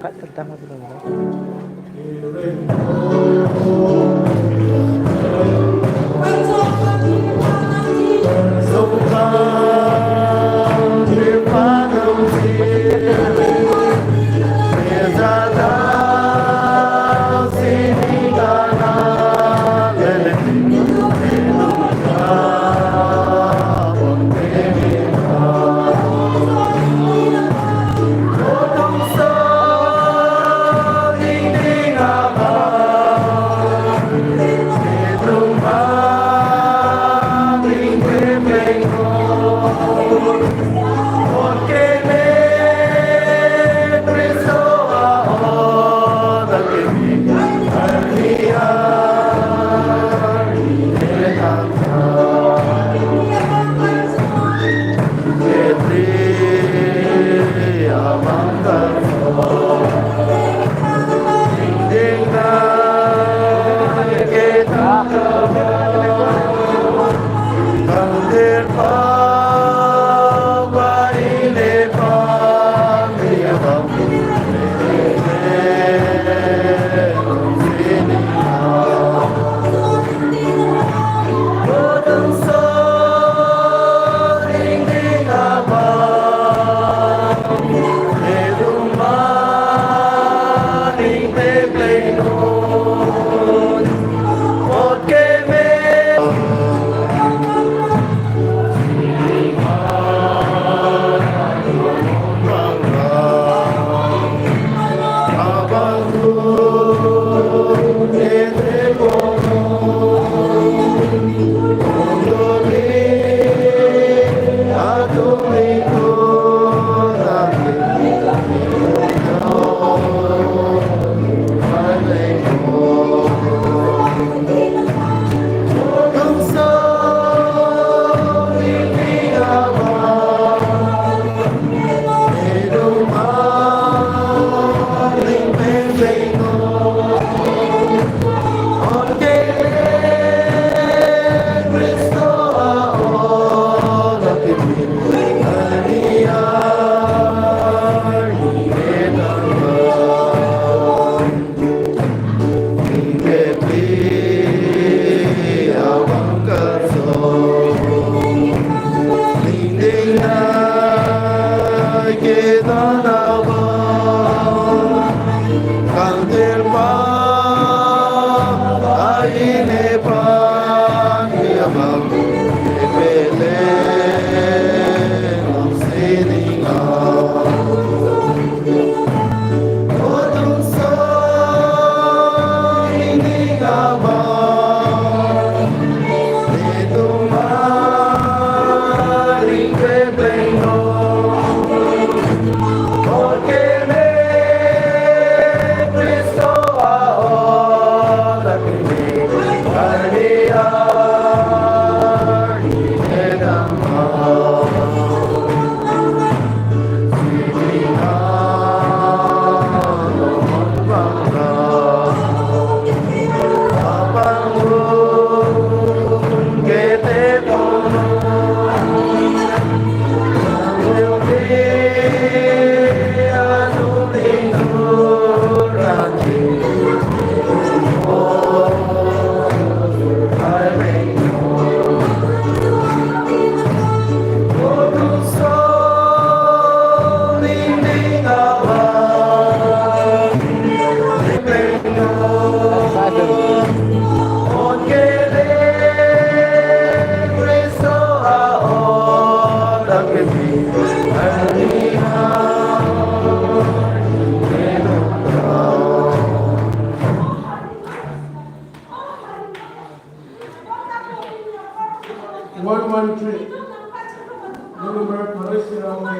Kak, tentang apa dulu? 113. Number Parashurama.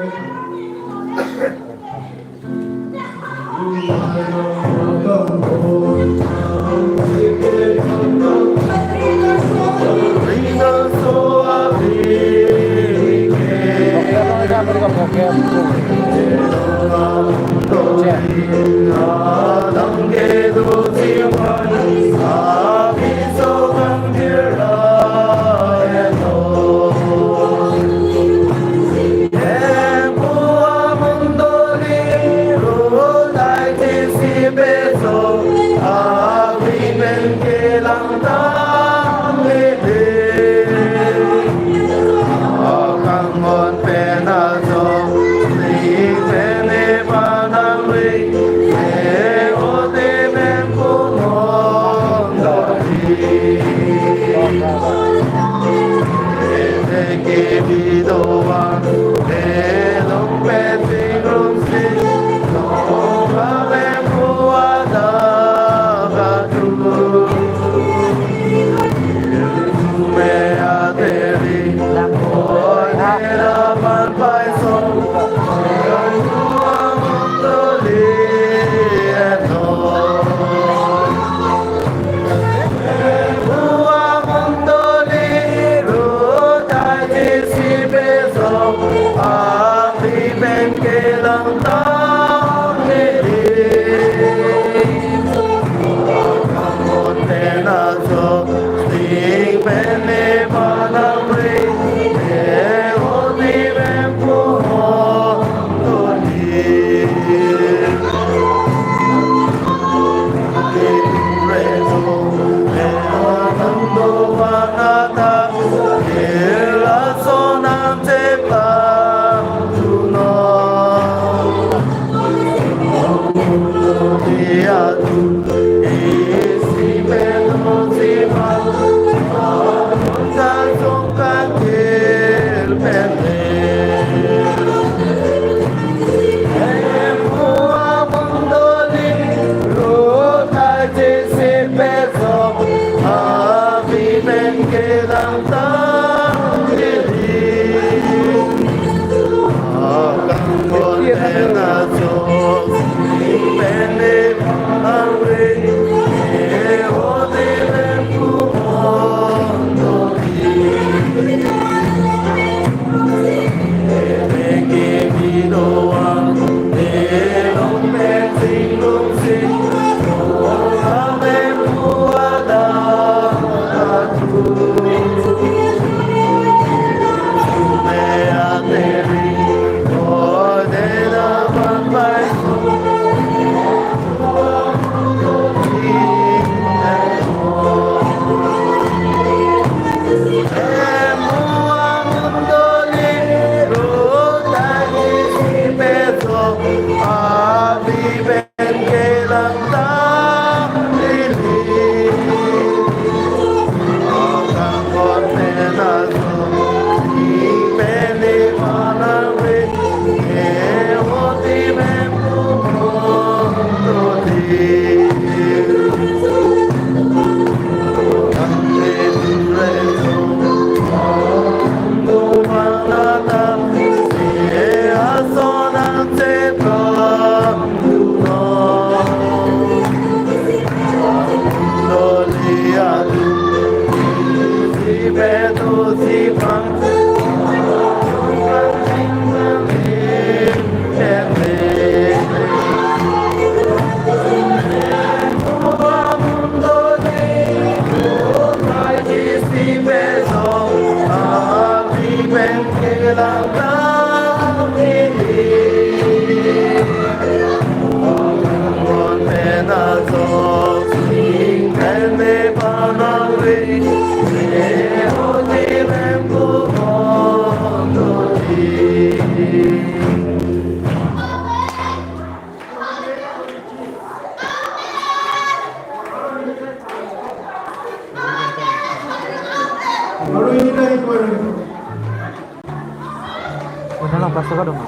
Pasukan dong.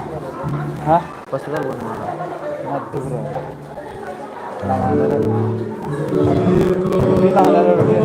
Hah? Pasukan bukan mana? Mati bro. Tangan ada. Lebih tangan ada lebih.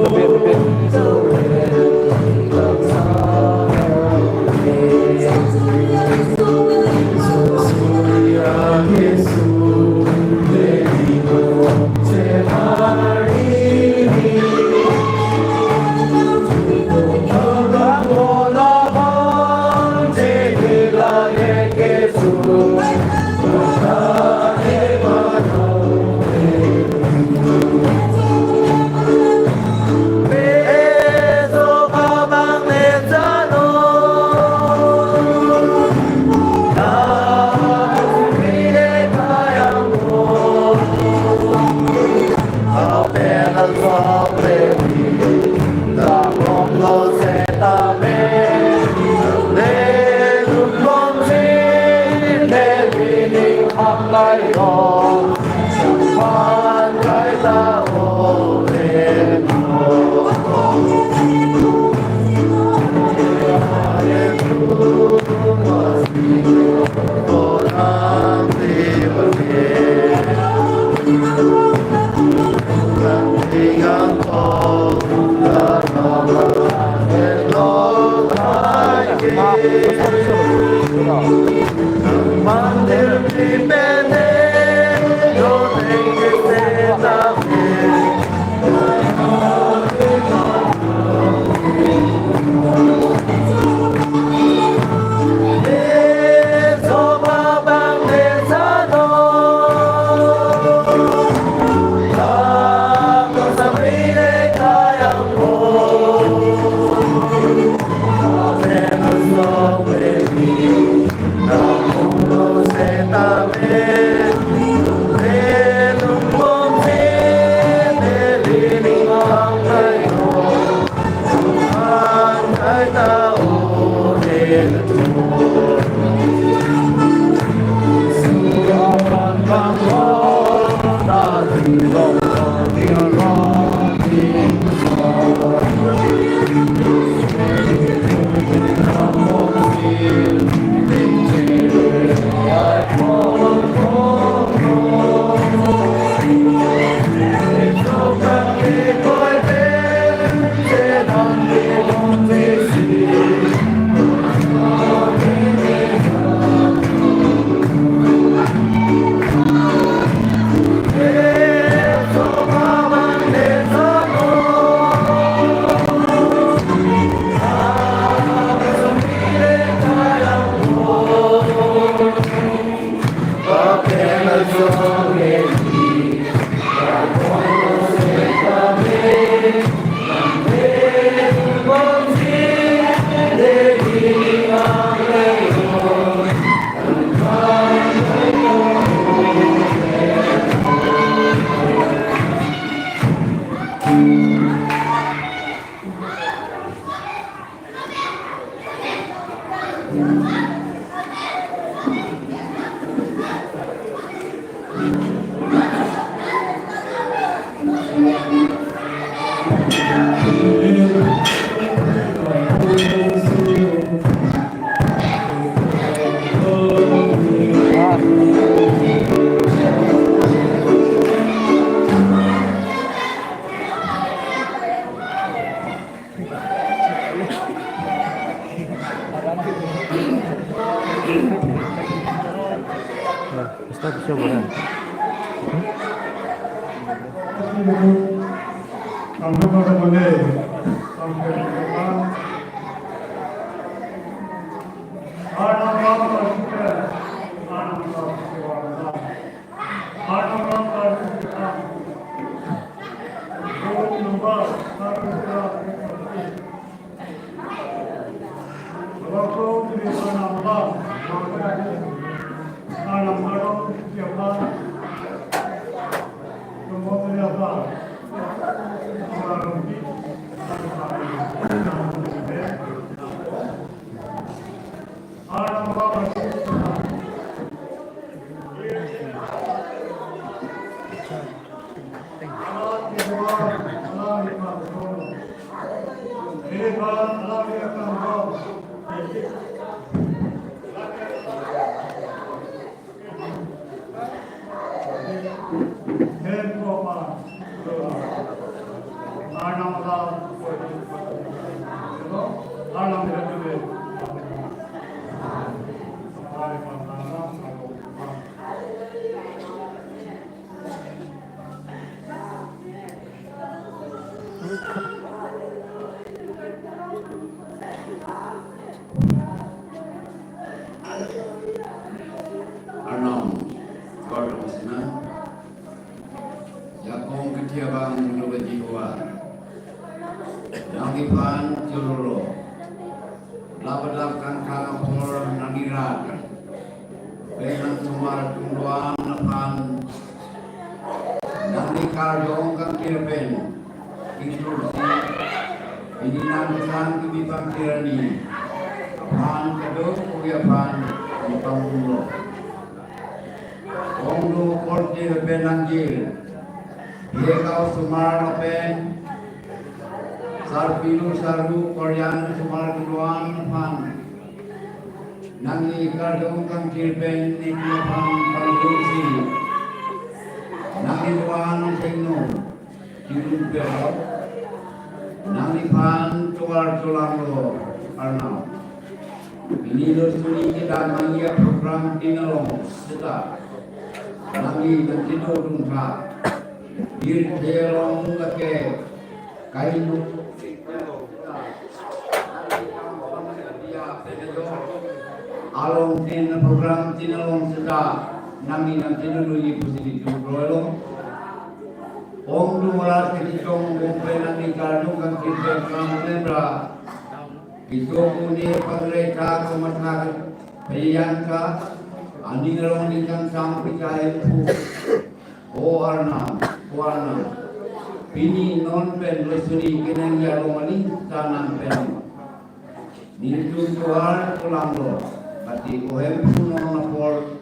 Está bisa boleh. 감사합니다. 먼저 Arnam, Gordon, Yakong Ketiabang Nubajiwa, Yangipan Jururo, Labadapkan Kakapur Nangirat, Benan Sumar Tunduan Napan, Nanti Kardong Kakirpen, Instruksi, Ininan Kibipang Kirani, Pan Kedok Kuyapan, Utang Umroh. Ongdo Korte Benanggil Yekau Sumar Lapen, Sarpilu Saru Korean Sumar Keluan Pan, Nangi Kardong Kang Kirpen Nikmapan Palusi, Nangi Luan Sengno, Kirun Pero, Nangi Pan Tuar Tulango Arnau. Ini suri kita mengia program Dinalong Seta, Nangi dan Tino Dungka. Dirjelong lake kainu along tin program tinalong seda nami nanti dulu di posisi dulu om dua ketitong gompe nanti kardung kan kita kamera itu punya pengreka kematangan pilihanka andi ngalong di kan sampai kaya o arna warna pini non pen lesuri kenang ya romani tanam pen nitu tuar tulanglo pati ohem pun non napol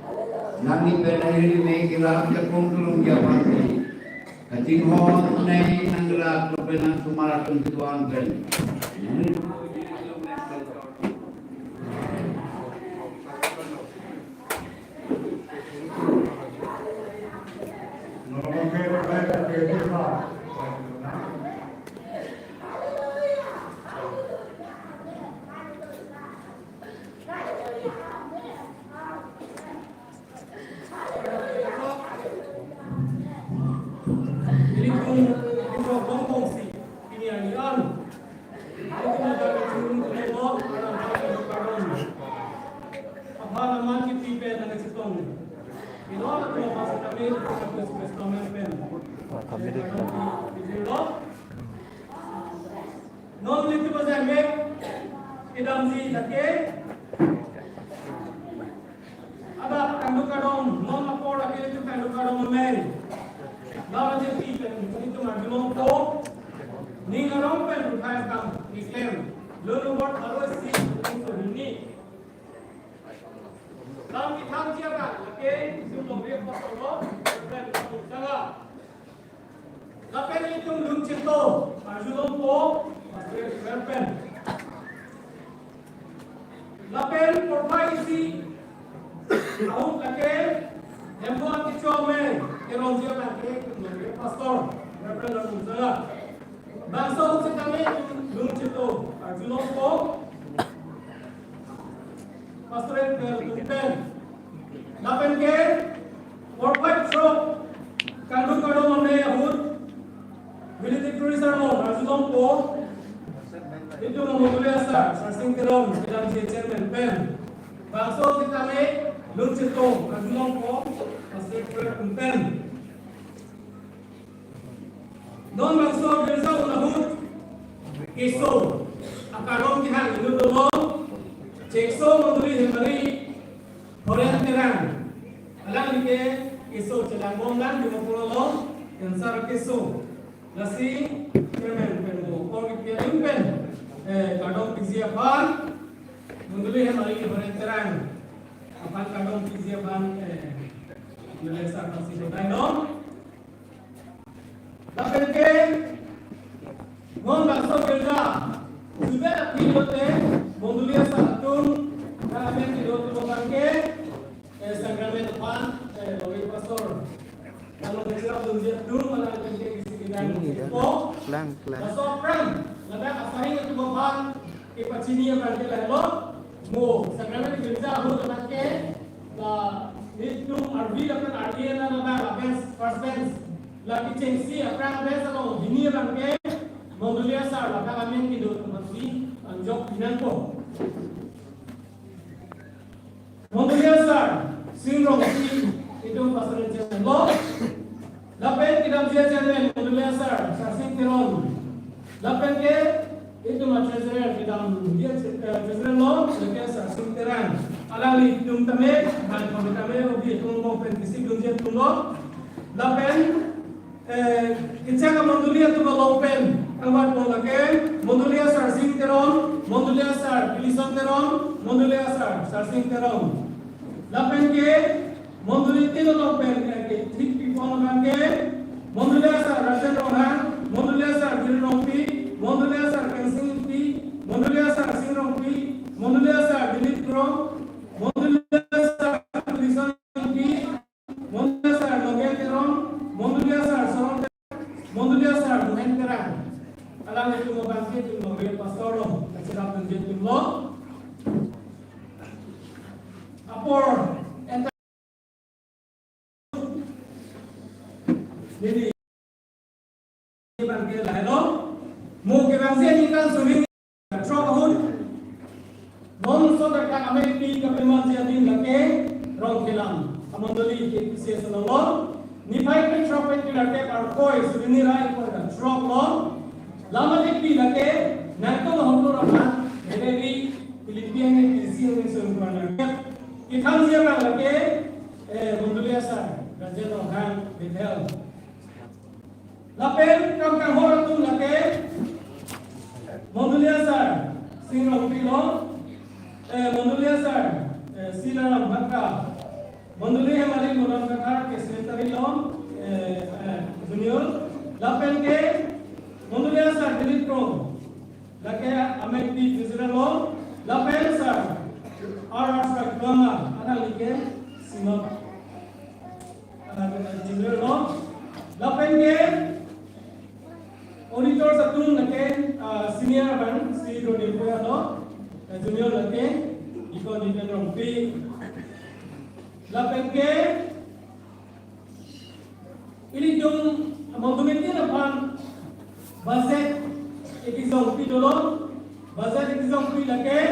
nami pen hiri me kila jakung tulung ya pati kati hon nei nangla pen sumara tuan pen non litu bazame idam si dake ada kandu kadong non apor ake itu kandu kadong men lawan je people itu marjumong ko ni ngarong pen uthai kam islam lulu bot always see to ini lam ki tham chia ka ake sumong re ko ko ben ko jaga lapen itu lung cito marjumong ko Lapen propaisi aun lake embuan kichome keronjia lake pastor lapen lalu salah bangsa utama lung cito arjulong ko pastor pen lapen ke worldwide shop kandu kado mame ahut military tourism arjulong ko itu memulai asal sarsing terong dalam chairman pen bangsa kita me lung citong kadulong ko asal pen non bangsa bersa unahut iso akarong kihang itu dulu cekso memulai hembari orang terang alang ke iso celangong dan di mapulolong yang sar keso lasi chairman pen mo kong kialing pen kadong pizia pan munduli hemari ke berenterang apan kadong pizia pan biasa masih berdaino tapi ke mon bakso kerja sudah pilote munduli satun kami tidak tuh ke Sakramen pan bagi pastor kalau bercerita dulu malah ke sini dan oh pastor friend Lada asahin itu bahan ipacini yang berarti lelo mo sakramen gereja aku terpakai la itu arbi akan arbi na lada first bench la kitchensi akan bench atau ini berarti mondulia sar la kami hidup mesti anjok binanko mondulia sar sinrong itu pasal channel lo lapen kita dia channel mondulia sar sing teron lapen ke itu treasurer di dalam dia treasurer lo sebagai sarsing terang alali tum tame dan kami obi tum mo pentisi dum je tum lo lapen kichaka mondulia tu lo pen angbat mo lake mondulia sarsing teron mondulia sar pilison teron mondulia sar sarsing teron lapen ke mondulia tino lo pen ke trik pi pon ke Mondulia Sar Rajan Rohan, Mondulia Sar Dilrongpi, Mondulia Sar Kensingpi, Mondulia Sar Singrongpi, Mondulia Sar Dilip Gro, Mondulia Sar Lisonpi, Mondulia Sar Logeteron, Mondulia Sar Soron, Mondulia Sar Duhenteran. Alam itu membangkit itu memberi pastorong, kecerdasan jentim lo. Apor jadi bangkit lah lo. Mau ke bangkit ini kan sulit. Trokahun, non soda kan Amerika kepeman jadi lagi rong kilam. Amandoli ke kisi senolo. Nipai ke tropet lagi parkoi sudini rai pada trok lo. Lama dekpi lagi nanti lo hamil ramah. Jadi Filipina ni kisi yang sempurna. Ikan siapa lagi? Mondulia Sar, Rajan Rohan, Bethel. Lapel kang horat tu lagi. Mondulia Sar, Singrong Pilo. Mondulia Sar, Silaram Bhakka. Mondulia Malik Mudan Kakar ke Sekretari Lo, Junior. Lapel ke Mondulia Sar Dilip Pro. Lagi Amek di Israel Lo. Lapel Sar. Sar Gama ada lagi Sinop. Junior Lo. Lapel ke Auditor satu lagi senior ban si Rodi Puelo, junior lagi ikut di Rompi. Lapeng ke ini jom mendominasi apa budget ekizong pi dulu, budget ekizong pi lagi.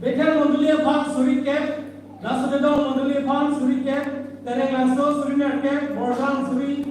Betul mendominasi apa suri cap, langsung dong mendominasi apa suri cap, tereng langsung suri cap, bordang suri